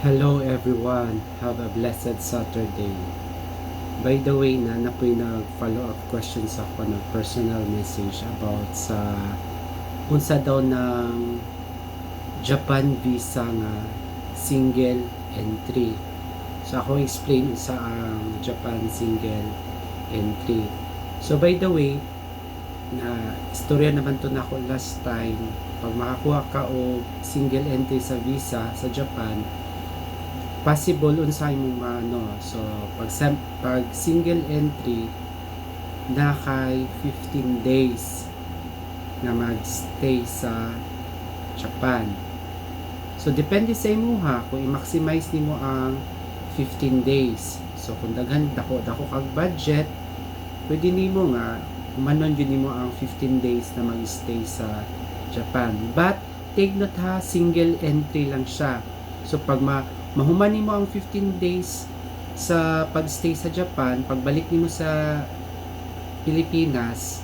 Hello everyone, have a blessed Saturday. By the way, na po'y nag-follow up questions ako ng personal message about sa unsa daw ng Japan visa nga single entry. So ako explain sa ang Japan single entry. So by the way, na istorya naman to na ako last time, pag makakuha ka o single entry sa visa sa Japan, possible unsay mo so pag single entry na kay 15 days na magstay sa Japan. So depende sa imuha kung i-maximize nimo ang 15 days. So kung daghan dako kag budget, pwede nimo nga umanon gyud nimo ang 15 days na magstay sa Japan. But take note ha, single entry lang siya. So pag mahuman nimo ang 15 days sa pagstay sa Japan, pagbalik nimo sa Pilipinas,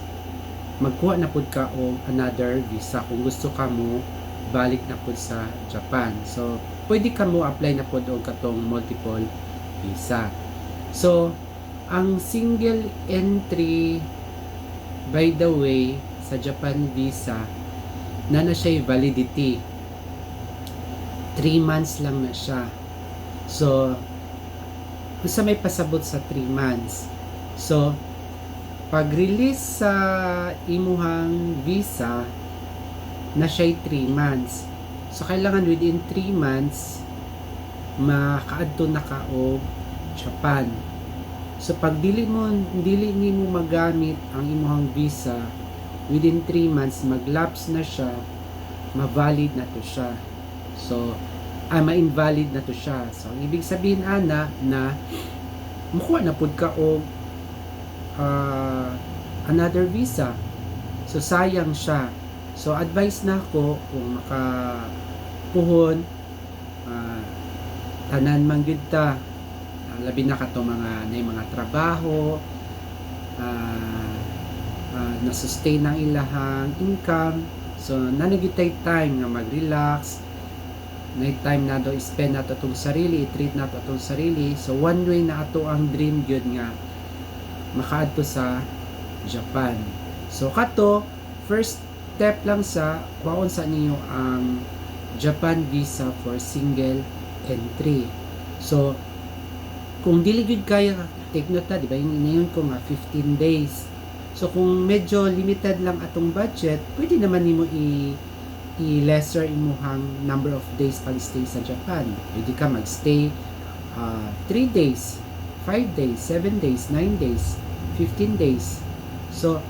magkuha na pud ka og another visa kung gusto ka mo balik na pud sa Japan. So pwede ka mo apply na pud og katong multiple visa. So ang single entry, by the way, sa Japan visa na siya validity 3 months lang na siya. So, kung sa may pasabot sa 3 months. So, pag-release sa imuhang visa, na siya'y 3 months. So, kailangan within 3 months, makaadto na ka og Japan. So, pag dili nimo magamit ang imuhang visa, within 3 months, mag-lapse na siya, ma-valid na to siya. So, ma-invalid na to siya. So, ang ibig sabihin ana na mukuha na pud ka og another visa. So, sayang siya. So, advice na ako kung makapuhon, tanan man gyud ta. Labi na kato mga trabaho, na-sustain ang ilahang income. So, nanagitay time nga mag-relax, night time na do spend nato atong sarili, i-treat nato atong sarili. So one way na ato ang dream gyud nga makaadto sa Japan. So kato, first step lang sa kuhaon sa ninyo ang Japan visa for single entry. So kung dili gyud kaya, take note ta, di ba inayon ko nga 15 days. So kung medyo limited lang atong budget, pwede naman nimo i-lesser imuhang number of days pag-stay sa Japan. Pwede ka mag-stay 3 days, 5 days, 7 days, 9 days, 15 days. So,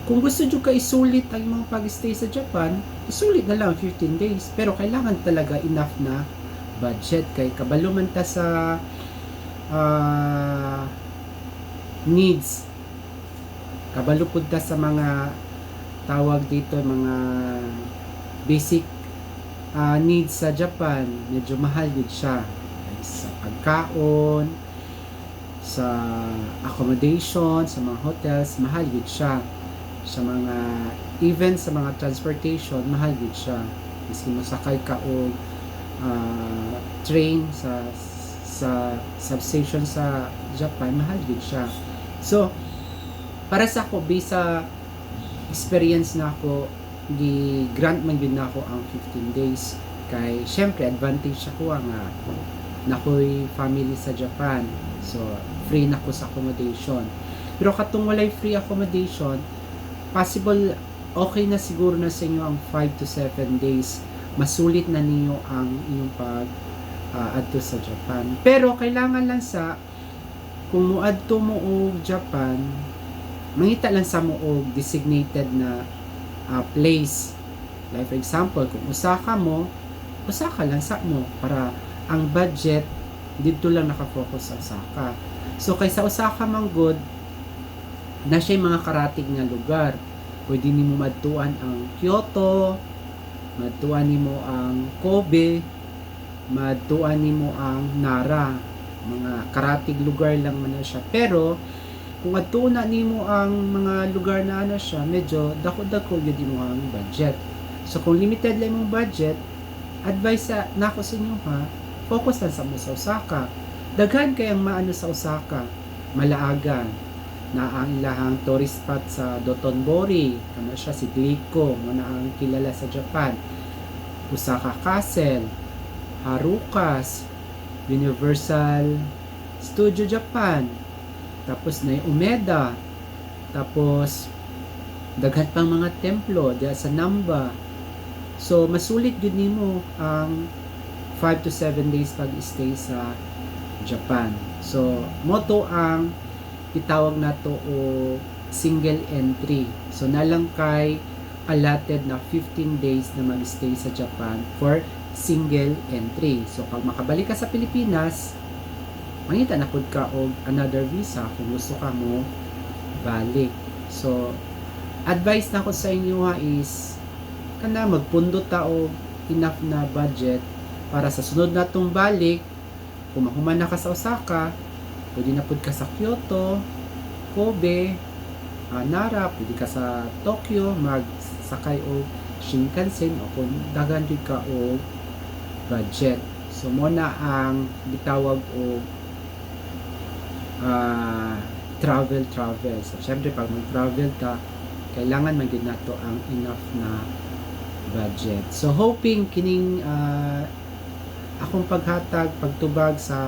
kung gusto nyo ka isulit ang mga pag-stay sa Japan, isulit na lang 15 days. Pero kailangan talaga enough na budget. Kay kabalo man ta sa needs. Kabalo pud ta sa mga tawag dito, mga basic needs sa Japan. Medyo mahal din siya, sa pagkaon, sa accommodation, sa mga hotels, mahal din siya. Sa mga even sa mga transportation, mahal din siya. Miski mo sakay ka o train sa substation sa Japan, mahal din siya. So para sa ako, based sa experience na ako, gi-grant man yun na ako ang 15 days. Kay syempre advantage ako nga nakoy family sa Japan, so free na ko sa accommodation. Pero katong walay free accommodation, possible okay na siguro na sa inyo ang 5 to 7 days, masulit na niyo ang inyong pag adto sa Japan. Pero kailangan lang sa kung muadto mo og Japan, mangita lang sa mo og designated na place. Like for example, kung Osaka lang sa mo, para ang budget dito lang nakafocus sa Osaka. So kaysa Osaka man good, na siya mga karatig nga lugar. Pwede nimo madtuan ang Kyoto, madtuan nimo ang Kobe, madtuan nimo ang Nara. Mga karatig lugar lang man na siya. Pero kung adto na nimo ang mga lugar na ana siya, medyo dako-dako gyud imo ang budget. So kung limited lang imong budget, advice na ako sa inyo ha, focus lang sa mo sa Osaka. Daghan kayang maano sa Osaka, malaagan na ang ilahang tourist spot sa Dotonbori, kano siya si Glico, mo na ang kilala sa Japan. Osaka Castle, Harukas, Universal Studio Japan, tapos na yung Umeda, tapos daghan pang mga templo diya sa Namba. So masulit gud nimo ang 5 to 7 days pag-stay sa Japan. So mo to ang itawag nato o single entry. So nalang kay allotted na 15 days na mag-stay sa Japan for single entry. So pag makabalik ka sa Pilipinas, mangita na pud ka og another visa kung gusto ka mo balik. So advice na ko sa inyo is kana magpundot ta og enough na budget para sa sunod natong balik. Kung mahuman na ka sa Osaka, pwede na pud ka sa Kyoto, Kobe, Nara, pwede ka sa Tokyo, magsakay og Shinkansen o kung dagan jud ka og budget. So mo na ang gitawag og travel. So syempre pag mag-travel ka, kailangan man gyud nato ang enough na budget. So hoping kining akong paghatag pagtubag sa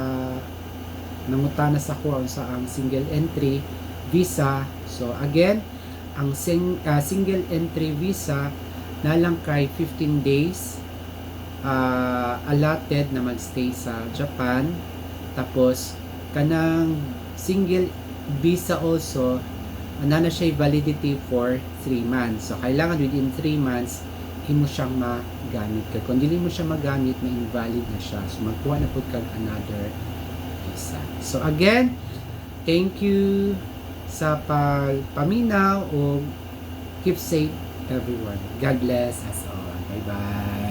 nangutana sa ko sa ang single entry visa. So again, ang single entry visa nalang kay 15 days allotted na magstay sa Japan. Tapos kanang single visa also na siya validity for 3 months. So kailangan within 3 months mo siyang magamit. Kung dili mo siya magamit, ma-invalid na siya. So magkuha na po kag another visa. So again, thank you sa pagpaminaw o keep safe everyone. God bless us all. Bye bye.